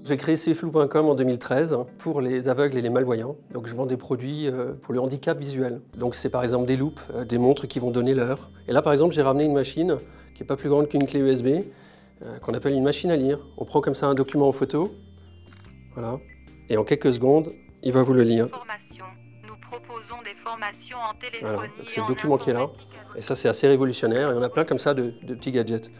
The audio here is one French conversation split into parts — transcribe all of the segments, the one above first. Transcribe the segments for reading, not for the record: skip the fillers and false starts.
J'ai créé cflou.com en 2013 pour les aveugles et les malvoyants. Donc je vends des produits pour le handicap visuel. Donc c'est par exemple des loupes, des montres qui vont donner l'heure. Et là par exemple j'ai ramené une machine qui n'est pas plus grande qu'une clé USB, qu'on appelle une machine à lire. On prend comme ça un document en photo, voilà, et en quelques secondes, il va vous le lire. Nous proposons des formations en téléphonie. Voilà, donc c'est le document qui est là. Et ça c'est assez révolutionnaire, et on a plein comme ça de petits gadgets.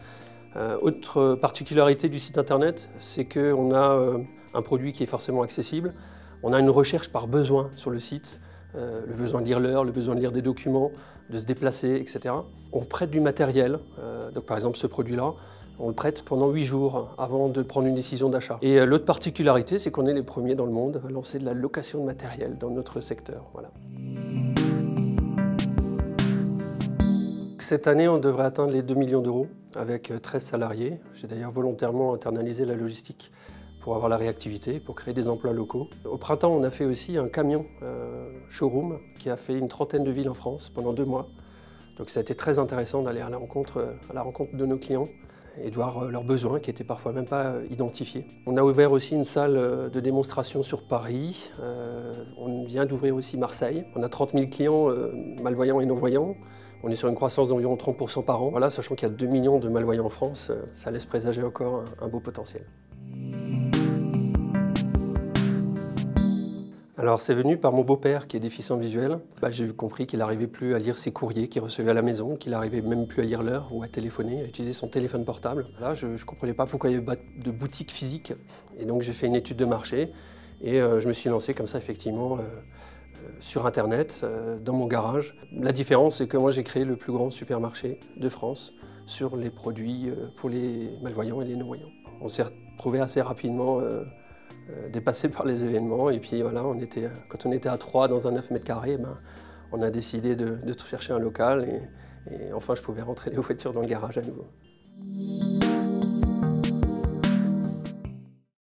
Autre particularité du site internet, c'est qu'on a un produit qui est forcément accessible. On a une recherche par besoin sur le site, le besoin de lire l'heure, le besoin de lire des documents, de se déplacer, etc. On prête du matériel, donc par exemple ce produit-là, on le prête pendant 8 jours avant de prendre une décision d'achat. Et l'autre particularité, c'est qu'on est les premiers dans le monde à lancer de la location de matériel dans notre secteur. Voilà. Cette année, on devrait atteindre les 2 millions d'euros avec 13 salariés. J'ai d'ailleurs volontairement internalisé la logistique pour avoir la réactivité, pour créer des emplois locaux. Au printemps, on a fait aussi un camion showroom qui a fait une trentaine de villes en France pendant 2 mois. Donc ça a été très intéressant d'aller à la rencontre de nos clients et de voir leurs besoins qui n'étaient parfois même pas identifiés. On a ouvert aussi une salle de démonstration sur Paris. On vient d'ouvrir aussi Marseille. On a 30 000 clients malvoyants et non-voyants. On est sur une croissance d'environ 30% par an. Voilà, sachant qu'il y a 2 millions de malvoyants en France, ça laisse présager encore un beau potentiel. Alors c'est venu par mon beau-père qui est déficient visuel. J'ai compris qu'il n'arrivait plus à lire ses courriers qu'il recevait à la maison, qu'il n'arrivait même plus à lire l'heure ou à téléphoner, à utiliser son téléphone portable. Là, je ne comprenais pas pourquoi il y avait de boutique physique. Et donc j'ai fait une étude de marché et je me suis lancé comme ça effectivement sur Internet, dans mon garage. La différence, c'est que moi j'ai créé le plus grand supermarché de France sur les produits pour les malvoyants et les non-voyants. On s'est retrouvé assez rapidement dépassé par les événements et puis voilà, quand on était à 3 dans un 9 mètres carrés, on a décidé de chercher un local et enfin je pouvais rentrer les voitures dans le garage à nouveau.